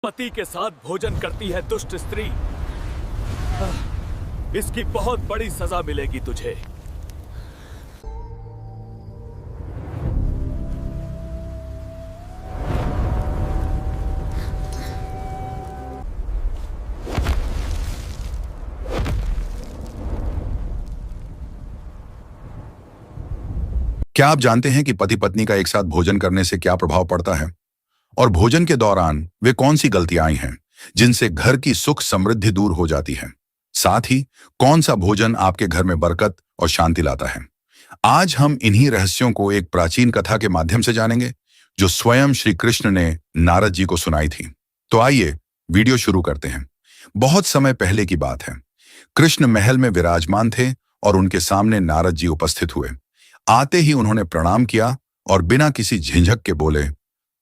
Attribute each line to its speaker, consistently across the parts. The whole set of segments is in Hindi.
Speaker 1: पति के साथ भोजन करती है दुष्ट स्त्री। इसकी बहुत बड़ी सजा मिलेगी तुझे।
Speaker 2: क्या आप जानते हैं कि पति पत्नी का एक साथ भोजन करने से क्या प्रभाव पड़ता है? और भोजन के दौरान वे कौन सी गलतियां आई हैं जिनसे घर की सुख समृद्धि दूर हो जाती है? साथ ही कौन सा भोजन आपके घर में बरकत और शांति लाता है? आज हम इन्हीं रहस्यों को एक प्राचीन कथा के माध्यम से जानेंगे जो स्वयं श्री कृष्ण ने नारद जी को सुनाई थी। तो आइए वीडियो शुरू करते हैं। बहुत समय पहले की बात है। कृष्ण महल में विराजमान थे और उनके सामने नारद जी उपस्थित हुए। आते ही उन्होंने प्रणाम किया और बिना किसी झिझक के बोले,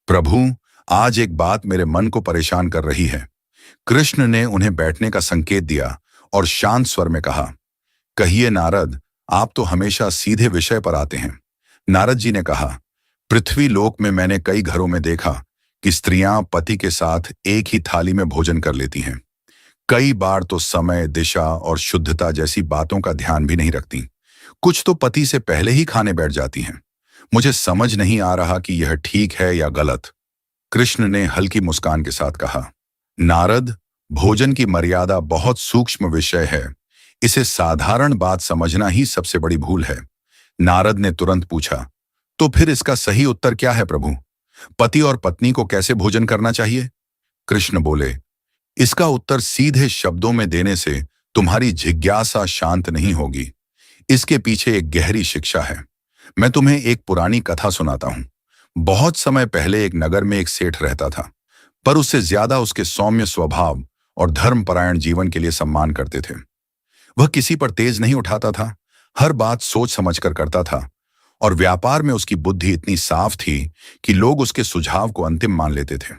Speaker 2: प्रभु, आज एक बात मेरे मन को परेशान कर रही है। कृष्ण ने उन्हें बैठने का संकेत दिया और शांत स्वर में कहा, कहिए नारद, आप तो हमेशा सीधे विषय पर आते हैं। नारद जी ने कहा, पृथ्वी लोक में मैंने कई घरों में देखा कि स्त्रियां पति के साथ एक ही थाली में भोजन कर लेती हैं। कई बार तो समय, दिशा और शुद्धता जैसी बातों का ध्यान भी नहीं रखती। कुछ तो पति से पहले ही खाने बैठ जाती हैं। मुझे समझ नहीं आ रहा कि यह ठीक है या गलत। कृष्ण ने हल्की मुस्कान के साथ कहा, नारद, भोजन की मर्यादा बहुत सूक्ष्म विषय है। इसे साधारण बात समझना ही सबसे बड़ी भूल है। नारद ने तुरंत पूछा, तो फिर इसका सही उत्तर क्या है प्रभु? पति और पत्नी को कैसे भोजन करना चाहिए? कृष्ण बोले, इसका उत्तर सीधे शब्दों में देने से तुम्हारी जिज्ञासा शांत नहीं होगी। इसके पीछे एक गहरी शिक्षा है। मैं तुम्हें एक पुरानी कथा सुनाता हूं। बहुत समय पहले एक नगर में एक सेठ रहता था, पर उससे ज्यादा उसके सौम्य स्वभाव और धर्मपरायण जीवन के लिए सम्मान करते थे। वह किसी पर तेज नहीं उठाता था, हर बात सोच समझकर करता था और व्यापार में उसकी बुद्धि इतनी साफ थी कि लोग उसके सुझाव को अंतिम मान लेते थे।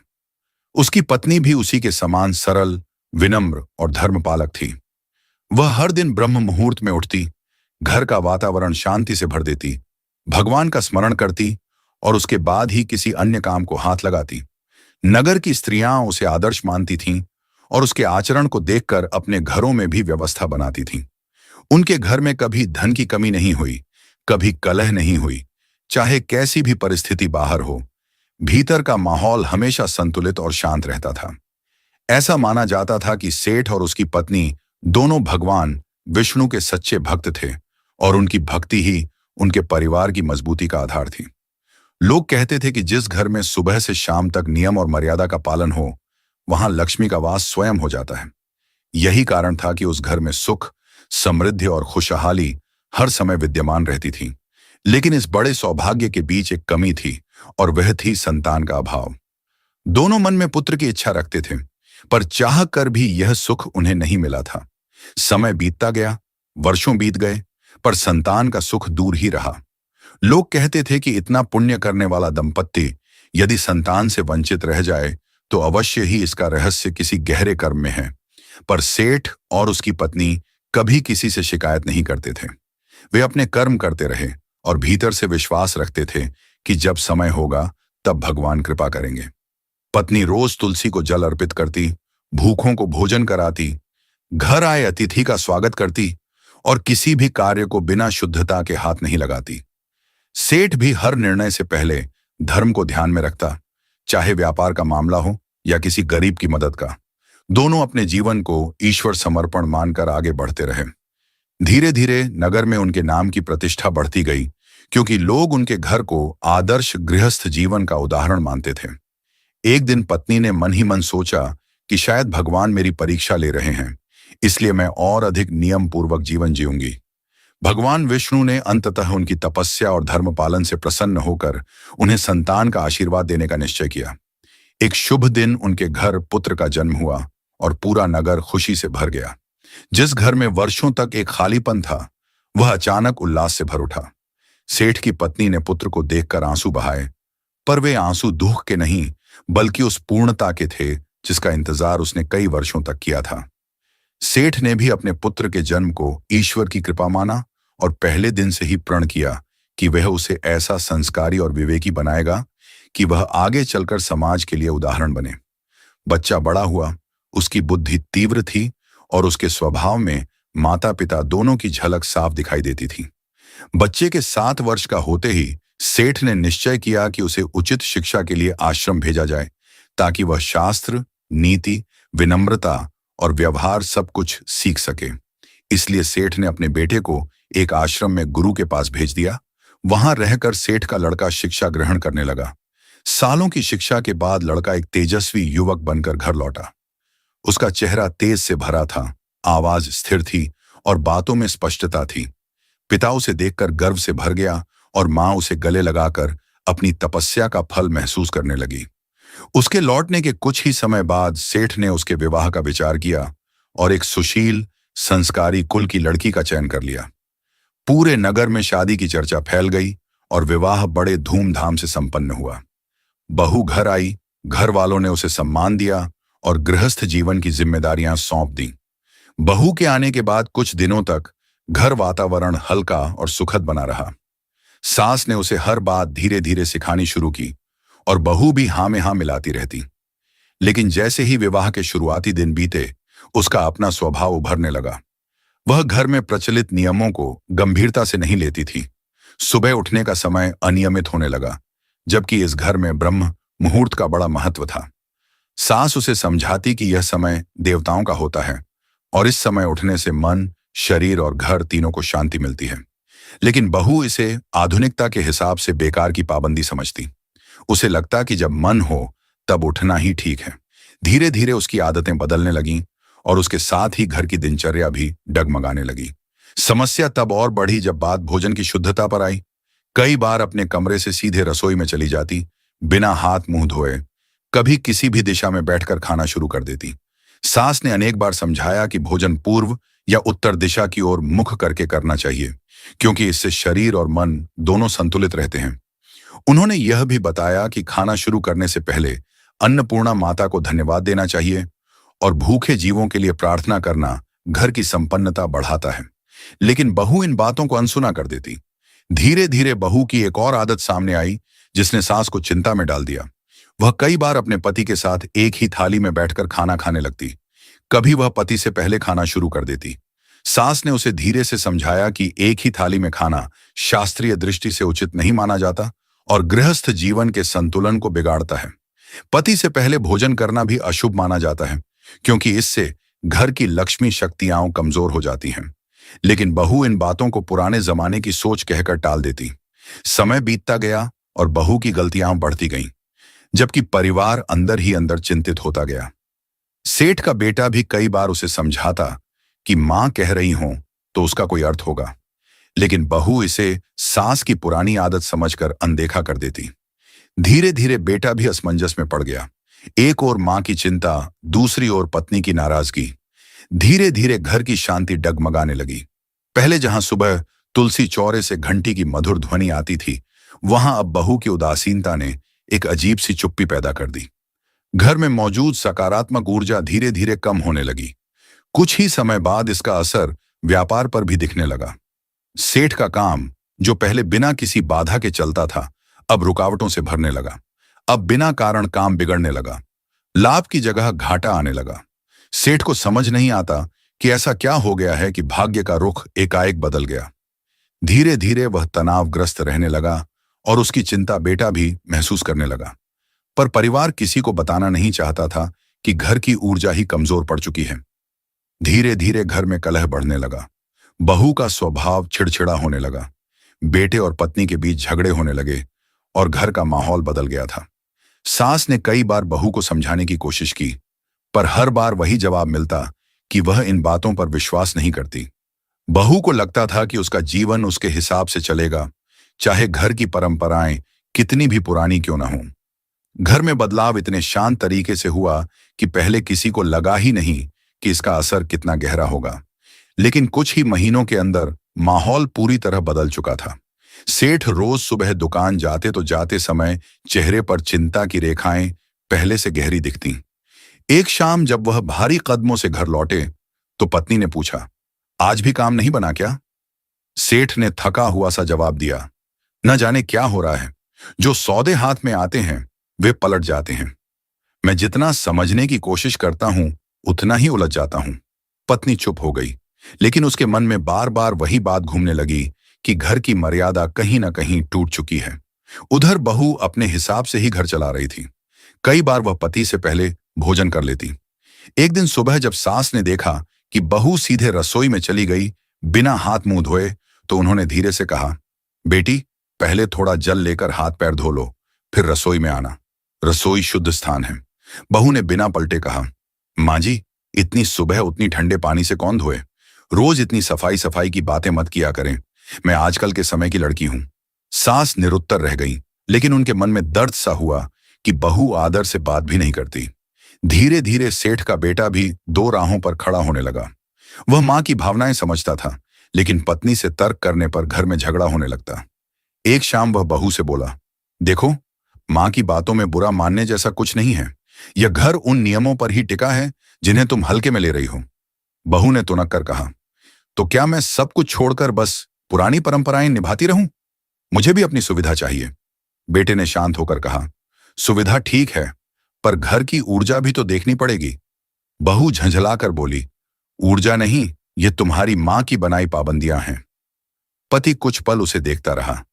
Speaker 2: उसकी पत्नी भी उसी के समान सरल, विनम्र और धर्मपालक थी। वह हर दिन ब्रह्म मुहूर्त में उठती, घर का वातावरण शांति से भर देती, भगवान का स्मरण करती और उसके बाद ही किसी अन्य काम को हाथ लगाती। नगर की स्त्रियां उसे आदर्श मानती थीं और उसके आचरण को देखकर अपने घरों में भी व्यवस्था बनाती थीं। उनके घर में कभी धन की कमी नहीं हुई, कभी कलह नहीं हुई। चाहे कैसी भी परिस्थिति बाहर हो, भीतर का माहौल हमेशा संतुलित और शांत रहता था। ऐसा माना जाता था कि सेठ और उसकी पत्नी दोनों भगवान विष्णु के सच्चे भक्त थे और उनकी भक्ति ही उनके परिवार की मजबूती का आधार थी। लोग कहते थे कि जिस घर में सुबह से शाम तक नियम और मर्यादा का पालन हो, वहां लक्ष्मी का वास स्वयं हो जाता है। यही कारण था कि उस घर में सुख, समृद्धि और खुशहाली हर समय विद्यमान रहती थी। लेकिन इस बड़े सौभाग्य के बीच एक कमी थी और वह थी संतान का अभाव। दोनों मन में पुत्र की इच्छा रखते थे, पर चाह कर भी यह सुख उन्हें नहीं मिला था। समय बीतता गया, वर्षों बीत गए, पर संतान का सुख दूर ही रहा। लोग कहते थे कि इतना पुण्य करने वाला दंपत्ति यदि संतान से वंचित रह जाए तो अवश्य ही इसका रहस्य किसी गहरे कर्म में है। पर सेठ और उसकी पत्नी कभी किसी से शिकायत नहीं करते थे। वे अपने कर्म करते रहे और भीतर से विश्वास रखते थे कि जब समय होगा तब भगवान कृपा करेंगे। पत्नी रोज तुलसी को जल अर्पित करती, भूखों को भोजन कराती, घर आए अतिथि का स्वागत करती और किसी भी कार्य को बिना शुद्धता के हाथ नहीं लगाती। सेठ भी हर निर्णय से पहले धर्म को ध्यान में रखता, चाहे व्यापार का मामला हो या किसी गरीब की मदद का। दोनों अपने जीवन को ईश्वर समर्पण मानकर आगे बढ़ते रहे। धीरे धीरे नगर में उनके नाम की प्रतिष्ठा बढ़ती गई, क्योंकि लोग उनके घर को आदर्श गृहस्थ जीवन का उदाहरण मानते थे। एक दिन पत्नी ने मन ही मन सोचा कि शायद भगवान मेरी परीक्षा ले रहे हैं, इसलिए मैं और अधिक नियम पूर्वक जीवन जीऊंगी। भगवान विष्णु ने अंततः उनकी तपस्या और धर्म पालन से प्रसन्न होकर उन्हें संतान का आशीर्वाद देने का निश्चय किया। एक शुभ दिन उनके घर पुत्र का जन्म हुआ और पूरा नगर खुशी से भर गया। जिस घर में वर्षों तक एक खालीपन था, वह अचानक उल्लास से भर उठा। सेठ की पत्नी ने पुत्र को देखकर आंसू बहाए, पर वे आंसू दुख के नहीं बल्कि उस पूर्णता के थे जिसका इंतजार उसने कई वर्षों तक किया था। सेठ ने भी अपने पुत्र के जन्म को ईश्वर की कृपा माना और पहले दिन से ही प्रण किया कि वह उसे ऐसा संस्कारी और विवेकी बनाएगा कि वह आगे चलकर समाज के लिए उदाहरण बने। बच्चा बड़ा हुआ, उसकी बुद्धि तीव्र थी और उसके स्वभाव में माता पिता दोनों की झलक साफ दिखाई देती थी। बच्चे के 7 वर्ष का होते ही सेठ ने निश्चय किया कि उसे उचित शिक्षा के लिए आश्रम भेजा जाए, ताकि वह शास्त्र, नीति, विनम्रता और व्यवहार सब कुछ सीख सके। इसलिए सेठ ने अपने बेटे को एक आश्रम में गुरु के पास भेज दिया। वहां रहकर सेठ का लड़का शिक्षा ग्रहण करने लगा। सालों की शिक्षा के बाद लड़का एक तेजस्वी युवक बनकर घर लौटा। उसका चेहरा तेज से भरा था, आवाज स्थिर थी और बातों में स्पष्टता थी। पिता उसे देखकर गर्व से भर गया और मां उसे गले लगाकर अपनी तपस्या का फल महसूस करने लगी। उसके लौटने के कुछ ही समय बाद सेठ ने उसके विवाह का विचार किया और एक सुशील, संस्कारी कुल की लड़की का चयन कर लिया। पूरे नगर में शादी की चर्चा फैल गई और विवाह बड़े धूमधाम से संपन्न हुआ। बहू घर आई, घर वालों ने उसे सम्मान दिया और गृहस्थ जीवन की जिम्मेदारियां सौंप दी। बहू के आने के बाद कुछ दिनों तक घर वातावरण हल्का और सुखद बना रहा। सास ने उसे हर बात धीरे धीरे सिखानी शुरू की और बहू भी हाँ में हाँ मिलाती रहती। लेकिन जैसे ही विवाह के शुरुआती दिन बीते, उसका अपना स्वभाव उभरने लगा। वह घर में प्रचलित नियमों को गंभीरता से नहीं लेती थी। सुबह उठने का समय अनियमित होने लगा, जबकि इस घर में ब्रह्म मुहूर्त का बड़ा महत्व था। सास उसे समझाती कि यह समय देवताओं का होता है और इस समय उठने से मन, शरीर और घर तीनों को शांति मिलती है। लेकिन बहू इसे आधुनिकता के हिसाब से बेकार की पाबंदी समझती। उसे लगता कि जब मन हो तब उठना ही ठीक है। धीरे धीरे उसकी आदतें बदलने लगीं और उसके साथ ही घर की दिनचर्या भी डगमगाने लगी। समस्या तब और बढ़ी जब बात भोजन की शुद्धता पर आई। कई बार अपने कमरे से सीधे रसोई में चली जाती, बिना हाथ मुंह धोए। कभी किसी भी दिशा में बैठकर खाना शुरू कर देती। सास ने अनेक बार समझाया कि भोजन पूर्व या उत्तर दिशा की ओर मुख करके करना चाहिए, क्योंकि इससे शरीर और मन दोनों संतुलित रहते हैं। उन्होंने यह भी बताया कि खाना शुरू करने से पहले अन्नपूर्णा माता को धन्यवाद देना चाहिए और भूखे जीवों के लिए प्रार्थना करना घर की संपन्नता बढ़ाता है। लेकिन बहू इन बातों को अनसुना कर देती। धीरे धीरे बहू की एक और आदत सामने आई, जिसने सास को चिंता में डाल दिया। वह कई बार अपने पति के साथ एक ही थाली में बैठकर खाना खाने लगती। कभी वह पति से पहले खाना शुरू कर देती। सास ने उसे धीरे से समझाया कि एक ही थाली में खाना शास्त्रीय दृष्टि से उचित नहीं माना जाता और गृहस्थ जीवन के संतुलन को बिगाड़ता है। पति से पहले भोजन करना भी अशुभ माना जाता है, क्योंकि इससे घर की लक्ष्मी शक्तियां कमजोर हो जाती हैं। लेकिन बहू इन बातों को पुराने जमाने की सोच कहकर टाल देती। समय बीतता गया और बहू की गलतियां बढ़ती गईं, जबकि परिवार अंदर ही अंदर चिंतित होता गया। सेठ का बेटा भी कई बार उसे समझाता कि मां कह रही हो तो उसका कोई अर्थ होगा, लेकिन बहू इसे सास की पुरानी आदत समझकर अनदेखा कर देती। धीरे धीरे बेटा भी असमंजस में पड़ गया। एक ओर मां की चिंता, दूसरी ओर पत्नी की नाराजगी। धीरे धीरे घर की शांति डगमगाने लगी। पहले जहां सुबह तुलसी चौरे से घंटी की मधुर ध्वनि आती थी, वहां अब बहू की उदासीनता ने एक अजीब सी चुप्पी पैदा कर दी। घर में मौजूद सकारात्मक ऊर्जा धीरे धीरे कम होने लगी। कुछ ही समय बाद इसका असर व्यापार पर भी दिखने लगा। सेठ का काम, जो पहले बिना किसी बाधा के चलता था, अब रुकावटों से भरने लगा। अब बिना कारण काम बिगड़ने लगा। लाभ की जगह घाटा आने लगा। सेठ को समझ नहीं आता कि ऐसा क्या हो गया है कि भाग्य का रुख एकाएक बदल गया। धीरे धीरे वह तनावग्रस्त रहने लगा और उसकी चिंता बेटा भी महसूस करने लगा। पर परिवार किसी को बताना नहीं चाहता था कि घर की ऊर्जा ही कमजोर पड़ चुकी है। धीरे धीरे घर में कलह बढ़ने लगा। बहू का स्वभाव चिड़चिड़ा होने लगा। बेटे और पत्नी के बीच झगड़े होने लगे और घर का माहौल बदल गया था। सास ने कई बार बहू को समझाने की कोशिश की, पर हर बार वही जवाब मिलता कि वह इन बातों पर विश्वास नहीं करती। बहू को लगता था कि उसका जीवन उसके हिसाब से चलेगा, चाहे घर की परंपराएं कितनी भी पुरानी क्यों न हों। घर में बदलाव इतने शांत तरीके से हुआ कि पहले किसी को लगा ही नहीं कि इसका असर कितना गहरा होगा। लेकिन कुछ ही महीनों के अंदर माहौल पूरी तरह बदल चुका था। सेठ रोज सुबह दुकान जाते तो जाते समय चेहरे पर चिंता की रेखाएं पहले से गहरी दिखती। एक शाम जब वह भारी कदमों से घर लौटे तो पत्नी ने पूछा, आज भी काम नहीं बना क्या? सेठ ने थका हुआ सा जवाब दिया, न जाने क्या हो रहा है। जो सौदे हाथ में आते हैं वे पलट जाते हैं। मैं जितना समझने की कोशिश करता हूं उतना ही उलझ जाता हूं। पत्नी चुप हो गई, लेकिन उसके मन में बार बार वही बात घूमने लगी कि घर की मर्यादा कहीं ना कहीं टूट चुकी है। उधर बहू अपने हिसाब से ही घर चला रही थी। कई बार वह पति से पहले भोजन कर लेती। एक दिन सुबह जब सास ने देखा कि बहू सीधे रसोई में चली गई बिना हाथ मुंह धोए, तो उन्होंने धीरे से कहा, बेटी, पहले थोड़ा जल लेकर हाथ पैर धो लो, फिर रसोई में आना। रसोई शुद्ध स्थान है। बहू ने बिना पलटे कहा, माँ जी, इतनी सुबह उतनी ठंडे पानी से कौन धोए? रोज इतनी सफाई सफाई की बातें मत किया करें। मैं आजकल के समय की लड़की हूं। सास निरुत्तर रह गई, लेकिन उनके मन में दर्द सा हुआ कि बहू आदर से बात भी नहीं करती। धीरे धीरे सेठ का बेटा भी दो राहों पर खड़ा होने लगा। वह मां की भावनाएं समझता था, लेकिन पत्नी से तर्क करने पर घर में झगड़ा होने लगता। एक शाम वह बहू से बोला, देखो, मां की बातों में बुरा मानने जैसा कुछ नहीं है। यह घर उन नियमों पर ही टिका है जिन्हें तुम हल्के में ले रही हो। बहू ने तुनक कर कहा, तो क्या मैं सब कुछ छोड़कर बस पुरानी परंपराएं निभाती रहूं? मुझे भी अपनी सुविधा चाहिए। बेटे ने शांत होकर कहा, सुविधा ठीक है, पर घर की ऊर्जा भी तो देखनी पड़ेगी। बहू झंझलाकर बोली, ऊर्जा नहीं, ये तुम्हारी मां की बनाई पाबंदियां हैं। पति कुछ पल उसे देखता रहा।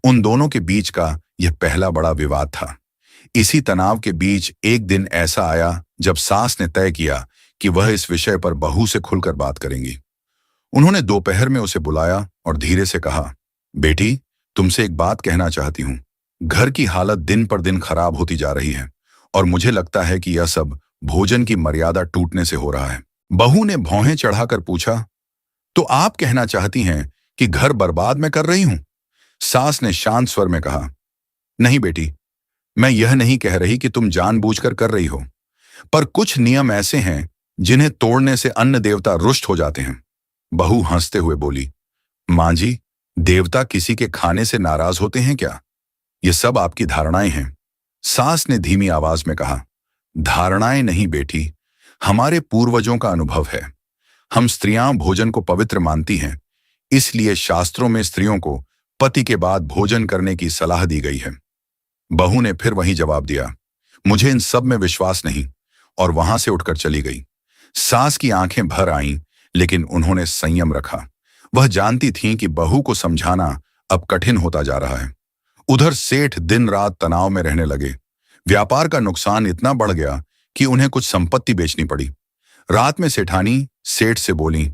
Speaker 2: उन दोनों के बीच का यह पहला बड़ा विवाद था। इसी तनाव के बीच एक दिन ऐसा आया जब सास ने तय किया कि वह इस विषय पर बहू से खुलकर बात करेंगी। उन्होंने दोपहर में उसे बुलाया और धीरे से कहा, बेटी, तुमसे एक बात कहना चाहती हूं। घर की हालत दिन पर दिन खराब होती जा रही है और मुझे लगता है कि यह सब भोजन की मर्यादा टूटने से हो रहा है। बहू ने भौहें चढ़ाकर पूछा, तो आप कहना चाहती हैं कि घर बर्बाद मैं कर रही हूं? सास ने शांत स्वर में कहा, नहीं बेटी, मैं यह नहीं कह रही कि तुम जानबूझकर कर रही हो, पर कुछ नियम ऐसे हैं जिन्हें तोड़ने से अन्न देवता रुष्ट हो जाते हैं। बहू हंसते हुए बोली, मां जी, देवता किसी के खाने से नाराज होते हैं क्या? ये सब आपकी धारणाएं हैं। सास ने धीमी आवाज में कहा, धारणाएं नहीं बेटी, हमारे पूर्वजों का अनुभव है। हम स्त्रियां भोजन को पवित्र मानती हैं, इसलिए शास्त्रों में स्त्रियों को पति के बाद भोजन करने की सलाह दी गई है। बहू ने फिर वही जवाब दिया, मुझे इन सब में विश्वास नहीं, और वहां से उठकर चली गई। सास की आंखें भर आईं, लेकिन उन्होंने संयम रखा। वह जानती थीं कि बहू को समझाना अब कठिन होता जा रहा है। उधर सेठ दिन रात तनाव में रहने लगे। व्यापार का नुकसान इतना बढ़ गया कि उन्हें कुछ संपत्ति बेचनी पड़ी। रात में सेठानी सेठ से बोली,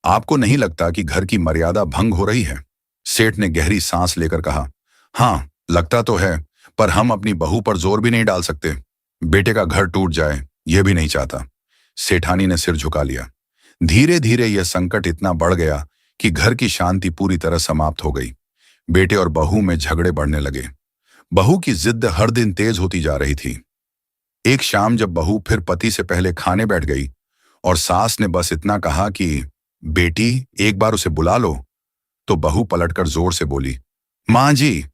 Speaker 2: आपको नहीं लगता कि घर की मर्यादा भंग हो रही है? सेठ ने गहरी सांस लेकर कहा, हाँ, लगता तो है, पर हम अपनी बहू पर जोर भी नहीं डाल सकते। बेटे का घर टूट जाए, यह भी नहीं चाहता। सेठानी ने सिर झुका लिया। धीरे धीरे यह संकट इतना बढ़ गया कि घर की शांति पूरी तरह समाप्त हो गई। बेटे और बहू में झगड़े बढ़ने लगे। बहू की जिद हर दिन तेज होती जा रही थी। एक शाम जब बहू फिर पति से पहले खाने बैठ गई और सास ने बस इतना कहा कि बेटी, एक बार उसे बुला लो, तो बहू पलटकर जोर से बोली, मां जी,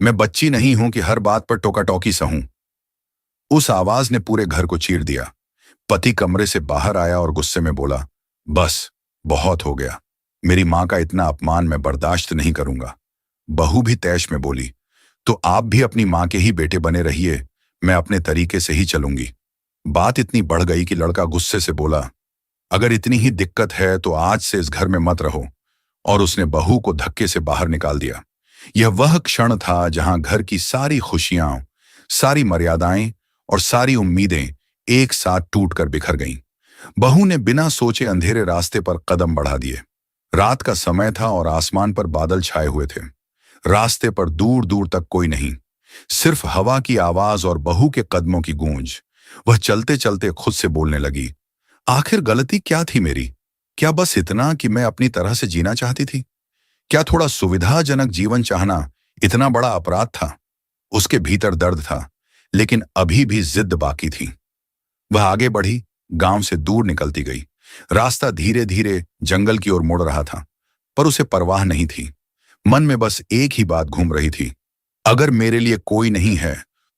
Speaker 2: मैं बच्ची नहीं हूं कि हर बात पर टोका टोकी सहूं। उस आवाज ने पूरे घर को चीर दिया। पति कमरे से बाहर आया और गुस्से में बोला, बस, बहुत हो गया। मेरी मां का इतना अपमान मैं बर्दाश्त नहीं करूंगा। बहू भी तैश में बोली, तो आप भी अपनी मां के ही बेटे बने रहिए, मैं अपने तरीके से ही चलूंगी। बात इतनी बढ़ गई कि लड़का गुस्से से बोला, अगर इतनी ही दिक्कत है तो आज से इस घर में मत रहो, और उसने बहू को धक्के से बाहर निकाल दिया। यह वह क्षण था जहां घर की सारी खुशियां, सारी मर्यादाएं और सारी उम्मीदें एक साथ टूटकर बिखर गईं। बहू ने बिना सोचे अंधेरे रास्ते पर कदम बढ़ा दिए। रात का समय था और आसमान पर बादल छाए हुए थे। रास्ते पर दूर दूर तक कोई नहीं, सिर्फ हवा की आवाज और बहू के कदमों की गूंज। वह चलते चलते खुद से बोलने लगी, आखिर गलती क्या थी मेरी? क्या बस इतना कि मैं अपनी तरह से जीना चाहती थी? क्या थोड़ा सुविधाजनक जीवन चाहना इतना बड़ा अपराध था? उसके भीतर दर्द था, लेकिन अभी भी जिद बाकी थी। वह आगे बढ़ी, गांव से दूर निकलती गई। रास्ता धीरे धीरे जंगल की ओर मुड़ रहा था, पर उसे परवाह नहीं थी। मन में बस एक ही बात घूम रही थी, अगर मेरे लिए कोई नहीं है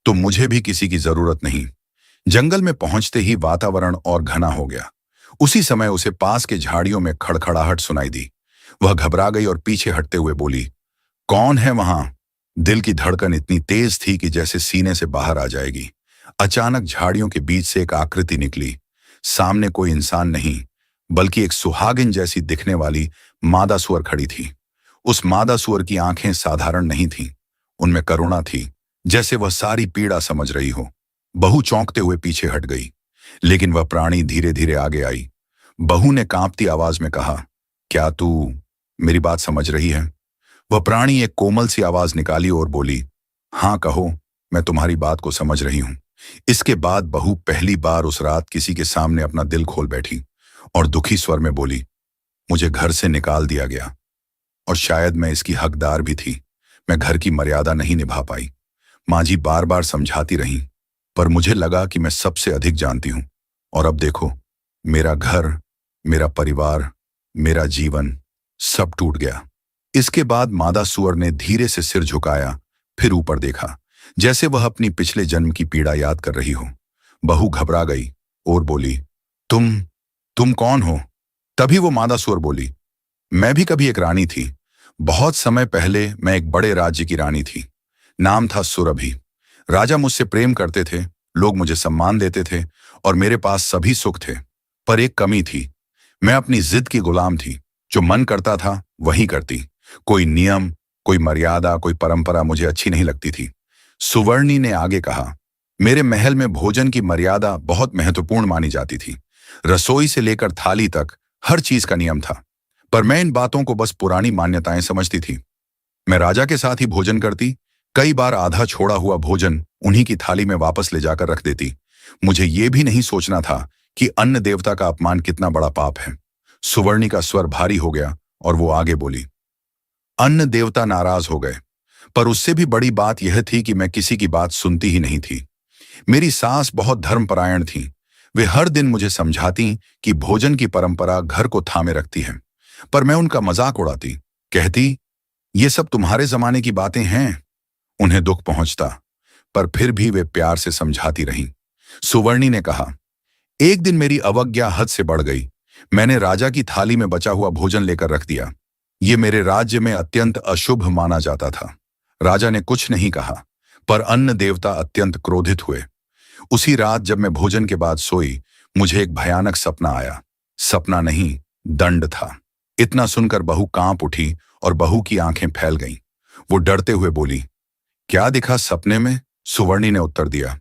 Speaker 2: तो मुझे भी किसी की जरूरत नहीं। जंगल में पहुंचते ही वातावरण और घना हो गया। उसी समय उसे पास के झाड़ियों में खड़खड़ाहट सुनाई दी। वह घबरा गई और पीछे हटते हुए बोली, कौन है वहां? दिल की धड़कन इतनी तेज थी कि जैसे सीने से बाहर आ जाएगी। अचानक झाड़ियों के बीच से एक आकृति निकली। सामने कोई इंसान नहीं, बल्कि एक सुहागिन जैसी दिखने वाली मादा सुअर खड़ी थी। उस मादा सुअर की आंखें साधारण नहीं थीं, उनमें करुणा थी, जैसे वह सारी पीड़ा समझ रही हो। बहू चौंकते हुए पीछे हट गई, लेकिन वह प्राणी धीरे धीरे आगे आई। बहू ने कांपती आवाज में कहा, क्या तू मेरी बात समझ रही है? वह प्राणी एक कोमल सी आवाज निकाली और बोली, हाँ कहो, मैं तुम्हारी बात को समझ रही हूं। इसके बाद बहू पहली बार उस रात किसी के सामने अपना दिल खोल बैठी और दुखी स्वर में बोली, मुझे घर से निकाल दिया गया और शायद मैं इसकी हकदार भी थी। मैं घर की मर्यादा नहीं निभा पाई। माँ जी बार बार समझाती रहीं, पर मुझे लगा कि मैं सबसे अधिक जानती हूं। और अब देखो, मेरा घर, मेरा परिवार, मेरा जीवन सब टूट गया। इसके बाद मादा सुअर ने धीरे से सिर झुकाया, फिर ऊपर देखा, जैसे वह अपनी पिछले जन्म की पीड़ा याद कर रही हो। बहू घबरा गई और बोली, तुम कौन हो? तभी वो मादा सुअर बोली, मैं भी कभी एक रानी थी। बहुत समय पहले मैं एक बड़े राज्य की रानी थी। नाम था सुरभि। राजा मुझसे प्रेम करते थे, लोग मुझे सम्मान देते थे और मेरे पास सभी सुख थे। पर एक कमी थी, मैं अपनी जिद की गुलाम थी। जो मन करता था वही करती। कोई नियम, कोई मर्यादा, कोई परंपरा मुझे अच्छी नहीं लगती थी। सुवर्णी ने आगे कहा, मेरे महल में भोजन की मर्यादा बहुत महत्वपूर्ण मानी जाती थी। रसोई से लेकर थाली तक हर चीज का नियम था, पर मैं इन बातों को बस पुरानी मान्यताएं समझती थी। मैं राजा के साथ ही भोजन करती, कई बार आधा छोड़ा हुआ भोजन उन्हीं की थाली में वापस ले जाकर रख देती। मुझे ये भी नहीं सोचना था कि अन्न देवता का अपमान कितना बड़ा पाप है। सुवर्णी का स्वर भारी हो गया और वो आगे बोली, अन्न देवता नाराज हो गए, पर उससे भी बड़ी बात यह थी कि मैं किसी की बात सुनती ही नहीं थी। मेरी सास बहुत धर्मपरायण थी। वे हर दिन मुझे समझाती कि भोजन की परंपरा घर को थामे रखती है, पर मैं उनका मजाक उड़ाती, कहती, ये सब तुम्हारे जमाने की बातें हैं। उन्हें दुख पहुंचता, पर फिर भी वे प्यार से समझाती रहीं। सुवर्णी ने कहा, एक दिन मेरी अवज्ञा हद से बढ़ गई। मैंने राजा की थाली में बचा हुआ भोजन लेकर रख दिया। ये मेरे राज्य में अत्यंत अशुभ माना जाता था। राजा ने कुछ नहीं कहा, पर अन्न देवता अत्यंत क्रोधित हुए। उसी रात जब मैं भोजन के बाद सोई, मुझे एक भयानक सपना आया। सपना नहीं, दंड था। इतना सुनकर बहू कांप उठी और बहू की आंखें फैल गईं। वो डरते हुए बोली, क्या दिखा सपने में? सुवर्णी ने उत्तर दिया,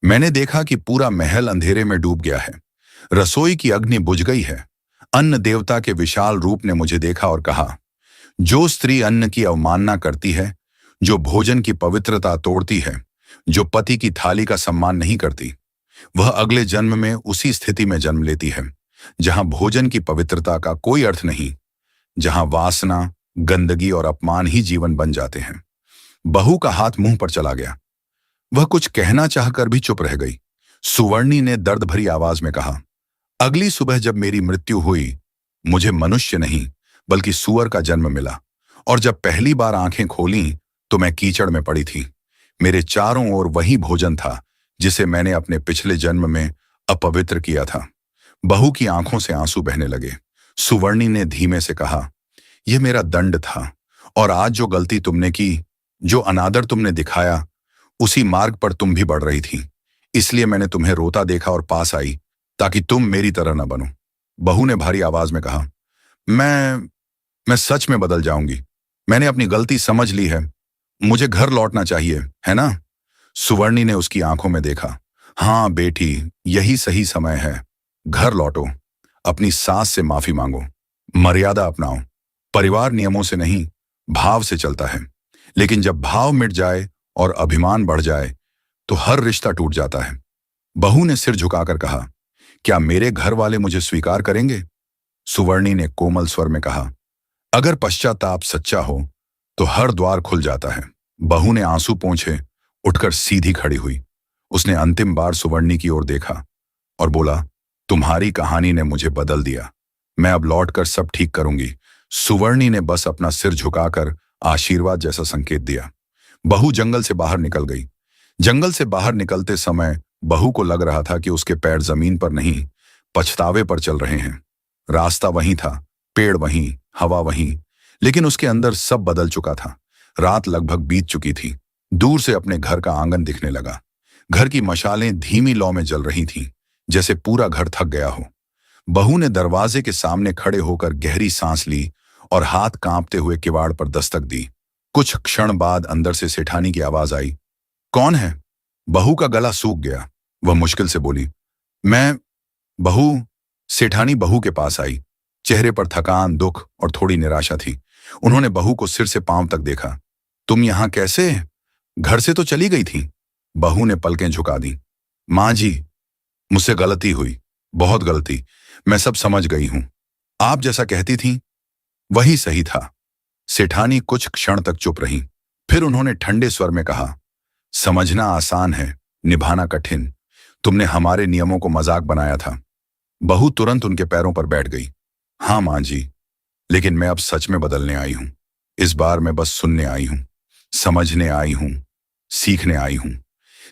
Speaker 2: मैंने देखा कि पूरा महल अंधेरे में डूब गया है। रसोई की अग्नि बुझ गई है। अन्न देवता के विशाल रूप ने मुझे देखा और कहा, जो स्त्री अन्न की अवमानना करती है, जो भोजन की पवित्रता तोड़ती है, जो पति की थाली का सम्मान नहीं करती, वह अगले जन्म में उसी स्थिति में जन्म लेती है जहां भोजन की पवित्रता का कोई अर्थ नहीं, जहां वासना, गंदगी और अपमान ही जीवन बन जाते हैं। बहू का हाथ मुंह पर चला गया। वह कुछ कहना चाहकर भी चुप रह गई। सुवर्णी ने दर्द भरी आवाज में कहा, अगली सुबह जब मेरी मृत्यु हुई, मुझे मनुष्य नहीं बल्कि सुअर का जन्म मिला, और जब पहली बार आंखें खोलीं तो मैं कीचड़ में पड़ी थी। मेरे चारों ओर वही भोजन था जिसे मैंने अपने पिछले जन्म में अपवित्र किया था। बहू की आंखों से आंसू बहने लगे। सुवर्णी ने धीमे से कहा, यह मेरा दंड था, और आज जो गलती तुमने की, जो अनादर तुमने दिखाया, उसी मार्ग पर तुम भी बढ़ रही थी। इसलिए मैंने तुम्हें रोता देखा और पास आई, ताकि तुम मेरी तरह न बनो। बहू ने भारी आवाज में कहा, मैं सच में बदल जाऊंगी। मैंने अपनी गलती समझ ली है। मुझे घर लौटना चाहिए, है ना? सुवर्णी ने उसकी आंखों में देखा। हाँ बेटी, यही सही समय है। घर लौटो, अपनी सास से माफी मांगो, मर्यादा अपनाओ। परिवार नियमों से नहीं, भाव से चलता है, लेकिन जब भाव मिट जाए और अभिमान बढ़ जाए तो हर रिश्ता टूट जाता है। बहू ने सिर झुकाकर कहा, क्या मेरे घर वाले मुझे स्वीकार करेंगे? सुवर्णी ने कोमल स्वर में कहा, अगर पश्चाताप सच्चा हो तो हर द्वार खुल जाता है। बहू ने आंसू पोंछे उठकर सीधी खड़ी हुई। उसने अंतिम बार सुवर्णी की ओर देखा और बोला, तुम्हारी कहानी ने मुझे बदल दिया। मैं अब लौटकर सब ठीक करूंगी। सुवर्णी ने बस अपना सिर झुकाकर आशीर्वाद जैसा संकेत दिया। बहू जंगल से बाहर निकल गई। जंगल से बाहर निकलते समय बहू को लग रहा था कि उसके पैर जमीन पर नहीं, पछतावे पर चल रहे हैं। रास्ता वहीं था, पेड़ वहीं, हवा वहीं, लेकिन उसके अंदर सब बदल चुका था। रात लगभग बीत चुकी थी। दूर से अपने घर का आंगन दिखने लगा। घर की मशालें धीमी लौ में जल रही थीं, जैसे पूरा घर थक गया हो। बहू ने दरवाजे के सामने खड़े होकर गहरी सांस ली और हाथ कांपते हुए किवाड़ पर दस्तक दी। कुछ क्षण बाद अंदर से सेठानी की आवाज आई, कौन है? बहू का गला सूख गया। वह मुश्किल से बोली, मैं। बहू। सेठानी बहू के पास आई। चेहरे पर थकान, दुख और थोड़ी निराशा थी। उन्होंने बहू को सिर से पांव तक देखा। तुम यहां कैसे? घर से तो चली गई थी। बहू ने पलकें झुका दी। मां जी, मुझसे गलती हुई, बहुत गलती। मैं सब समझ गई हूं। आप जैसा कहती थी वही सही था। सेठानी कुछ क्षण तक चुप रही। फिर उन्होंने ठंडे स्वर में कहा, समझना आसान है, निभाना कठिन। तुमने हमारे नियमों को मजाक बनाया था। बहू तुरंत उनके पैरों पर बैठ गई। हाँ मां जी, लेकिन मैं अब सच में बदलने आई हूं। इस बार मैं बस सुनने आई हूं, समझने आई हूं, सीखने आई हूं।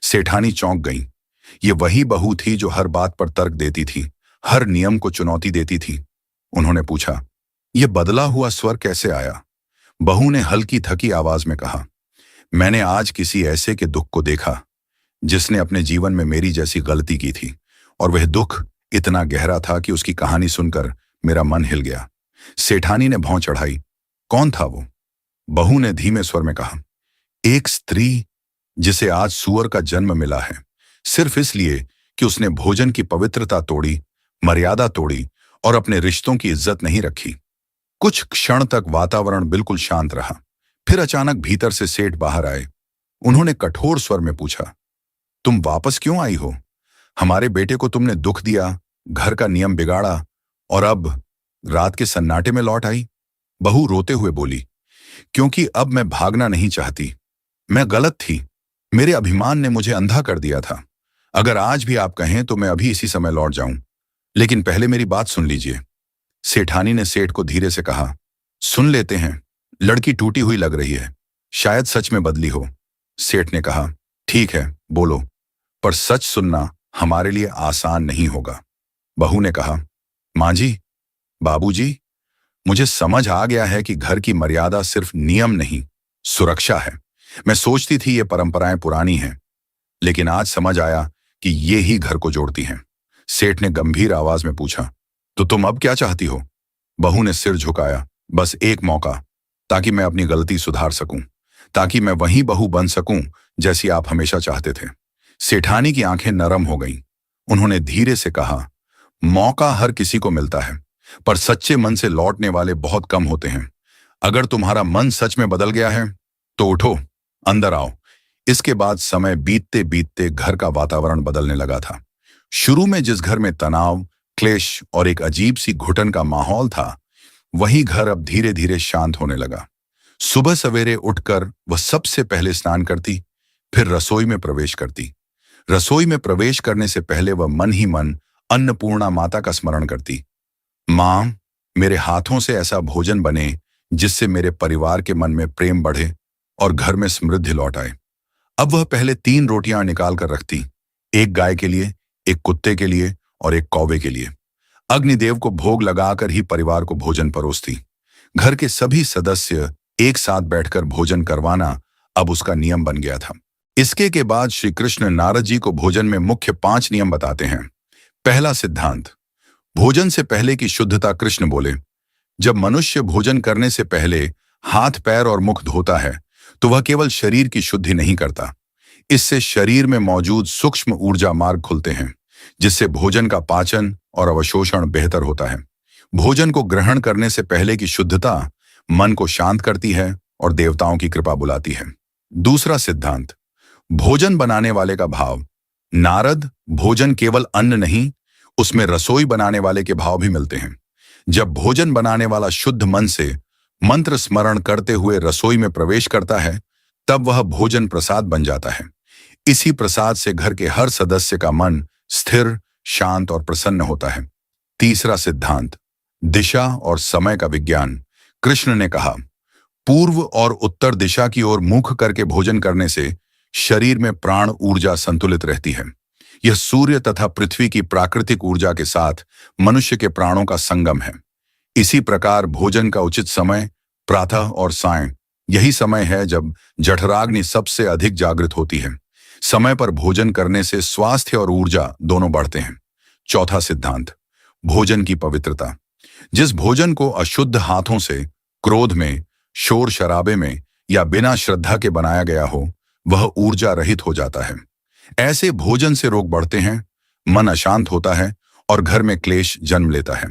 Speaker 2: सेठानी चौंक गई। ये वही बहू थी जो हर बात पर तर्क देती थी, हर नियम को चुनौती देती थी। उन्होंने पूछा, यह बदला हुआ स्वर कैसे आया? बहू ने हल्की थकी आवाज में कहा, मैंने आज किसी ऐसे के दुख को देखा जिसने अपने जीवन में मेरी जैसी गलती की थी, और वह दुख इतना गहरा था कि उसकी कहानी सुनकर मेरा मन हिल गया। सेठानी ने भौं चढ़ाई। कौन था वो? बहू ने धीमे स्वर में कहा, एक स्त्री जिसे आज सूअर का जन्म मिला है, सिर्फ इसलिए कि उसने भोजन की पवित्रता तोड़ी, मर्यादा तोड़ी और अपने रिश्तों की इज्जत नहीं रखी। कुछ क्षण तक वातावरण बिल्कुल शांत रहा। फिर अचानक भीतर से सेठ बाहर आए। उन्होंने कठोर स्वर में पूछा, तुम वापस क्यों आई हो? हमारे बेटे को तुमने दुख दिया, घर का नियम बिगाड़ा, और अब रात के सन्नाटे में लौट आई। बहू रोते हुए बोली, क्योंकि अब मैं भागना नहीं चाहती। मैं गलत थी। मेरे अभिमान ने मुझे अंधा कर दिया था। अगर आज भी आप कहें तो मैं अभी इसी समय लौट जाऊं, लेकिन पहले मेरी बात सुन लीजिए। सेठानी ने सेठ को धीरे से कहा, सुन लेते हैं। लड़की टूटी हुई लग रही है, शायद सच में बदली हो। सेठ ने कहा, ठीक है, बोलो, पर सच सुनना हमारे लिए आसान नहीं होगा। बहू ने कहा, मां जी, बाबूजी, मुझे समझ आ गया है कि घर की मर्यादा सिर्फ नियम नहीं, सुरक्षा है। मैं सोचती थी ये परंपराएं पुरानी हैं, लेकिन आज समझ आया कि ये ही घर को जोड़ती हैं। सेठ ने गंभीर आवाज में पूछा, तो तुम अब क्या चाहती हो? बहू ने सिर झुकाया। बस एक मौका, ताकि मैं अपनी गलती सुधार सकूं, ताकि मैं वही बहू बन सकूं जैसी आप हमेशा चाहते थे। सेठानी की आंखें नरम हो गईं। उन्होंने धीरे से कहा, मौका हर किसी को मिलता है, पर सच्चे मन से लौटने वाले बहुत कम होते हैं। अगर तुम्हारा मन सच में बदल गया है तो उठो, अंदर आओ। इसके बाद समय बीतते बीतते घर का वातावरण बदलने लगा था। शुरू में जिस घर में तनाव, क्लेश और एक अजीब सी घुटन का माहौल था, वही घर अब धीरे धीरे शांत होने लगा। सुबह सवेरे उठकर वह सबसे पहले स्नान करती, फिर रसोई में प्रवेश करती। रसोई में प्रवेश करने से पहले वह मन ही मन अन्नपूर्णा माता का स्मरण करती। मां, मेरे हाथों से ऐसा भोजन बने जिससे मेरे परिवार के मन में प्रेम बढ़े और घर में समृद्धि लौट आए। अब वह पहले 3 रोटियां निकाल कर रखती, एक गाय के लिए, एक कुत्ते के लिए और एक कौवे के लिए। अग्निदेव को भोग लगाकर ही परिवार को भोजन परोसती। घर के सभी सदस्य एक साथ बैठकर भोजन करवाना अब उसका नियम बन गया था। इसके के बाद श्री कृष्ण नारद जी को भोजन में मुख्य 5 नियम बताते हैं। पहला सिद्धांत, भोजन से पहले की शुद्धता। कृष्ण बोले, जब मनुष्य भोजन करने से पहले हाथ, पैर और मुख धोता है तो वह केवल शरीर की शुद्धि नहीं करता, इससे शरीर में मौजूद सूक्ष्म ऊर्जा मार्ग खुलते हैं, जिससे भोजन का पाचन और अवशोषण बेहतर होता है। भोजन को ग्रहण करने से पहले की शुद्धता मन को शांत करती है और देवताओं की कृपा बुलाती है। दूसरा सिद्धांत, भोजन बनाने वाले का भाव। नारद, भोजन केवल अन्न नहीं, उसमें रसोई बनाने वाले के भाव भी मिलते हैं। जब भोजन बनाने वाला शुद्ध मन से मंत्र स्मरण करते हुए रसोई में प्रवेश करता है, तब वह भोजन प्रसाद बन जाता है। इसी प्रसाद से घर के हर सदस्य का मन स्थिर, शांत और प्रसन्न होता है। तीसरा सिद्धांत, दिशा और समय का विज्ञान। कृष्ण ने कहा, पूर्व और उत्तर दिशा की ओर मुख करके भोजन करने से शरीर में प्राण ऊर्जा संतुलित रहती है। यह सूर्य तथा पृथ्वी की प्राकृतिक ऊर्जा के साथ मनुष्य के प्राणों का संगम है। इसी प्रकार भोजन का उचित समय प्रातः और सायं, यही समय है जब जठराग्नि सबसे अधिक जागृत होती है। समय पर भोजन करने से स्वास्थ्य और ऊर्जा दोनों बढ़ते हैं। चौथा सिद्धांत, भोजन की पवित्रता। जिस भोजन को अशुद्ध हाथों से, क्रोध में, शोर शराबे में या बिना श्रद्धा के बनाया गया हो, वह ऊर्जा रहित हो जाता है। ऐसे भोजन से रोग बढ़ते हैं, मन अशांत होता है और घर में क्लेश जन्म लेता है।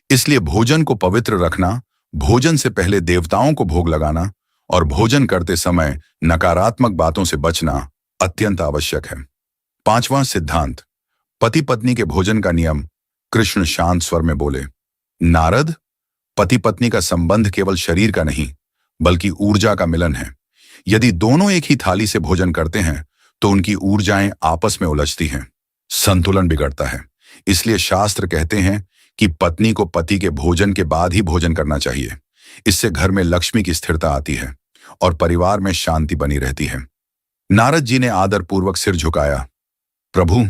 Speaker 2: इसलिए भोजन को पवित्र रखना, भोजन से पहले देवताओं को भोग लगाना और भोजन करते समय नकारात्मक बातों से बचना अत्यंत आवश्यक है। पांचवां सिद्धांत, पति पत्नी के भोजन का नियम। कृष्ण शांत स्वर में बोले, नारद, पति पत्नी का संबंध केवल शरीर का नहीं बल्कि ऊर्जा का मिलन है। यदि दोनों एक ही थाली से भोजन करते हैं तो उनकी ऊर्जाएं आपस में उलझती हैं, संतुलन बिगड़ता है। इसलिए शास्त्र कहते हैं कि पत्नी को पति के भोजन के बाद ही भोजन करना चाहिए। इससे घर में लक्ष्मी की स्थिरता आती है और परिवार में शांति बनी रहती है। नारद जी ने आदरपूर्वक सिर झुकाया, प्रभु,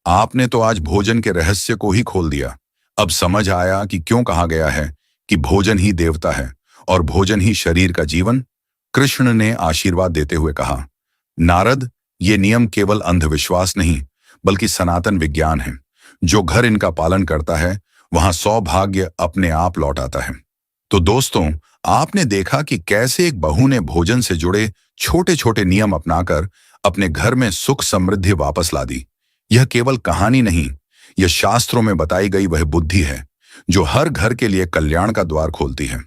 Speaker 2: आपने तो आज भोजन के रहस्य को ही खोल दिया। अब समझ आया कि क्यों कहा गया है कि भोजन ही देवता है और भोजन ही शरीर का जीवन। कृष्ण ने आशीर्वाद देते हुए कहा, नारद, ये नियम केवल अंधविश्वास नहीं बल्कि सनातन विज्ञान है। जो घर इनका पालन करता है वहां सौभाग्य अपने आप लौट आता है। तो दोस्तों, आपने देखा कि कैसे एक बहू ने भोजन से जुड़े छोटे छोटे नियम अपनाकर अपने घर में सुख समृद्धि वापस ला दी। यह केवल कहानी नहीं, यह शास्त्रों में बताई गई वह बुद्धि है जो हर घर के लिए कल्याण का द्वार खोलती है।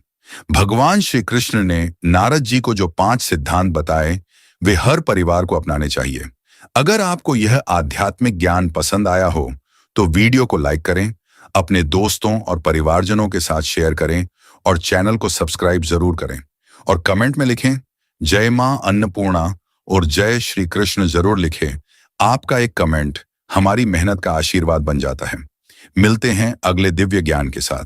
Speaker 2: भगवान श्री कृष्ण ने नारद जी को जो 5 सिद्धांत बताए, वे हर परिवार को अपनाने चाहिए। अगर आपको यह आध्यात्मिक ज्ञान पसंद आया हो तो वीडियो को लाइक करें, अपने दोस्तों और परिवारजनों के साथ शेयर करें और चैनल को सब्सक्राइब जरूर करें। और कमेंट में लिखें, जय मां अन्नपूर्णा और जय श्री कृष्ण जरूर लिखें। आपका एक कमेंट हमारी मेहनत का आशीर्वाद बन जाता है। मिलते हैं अगले दिव्य ज्ञान के साथ।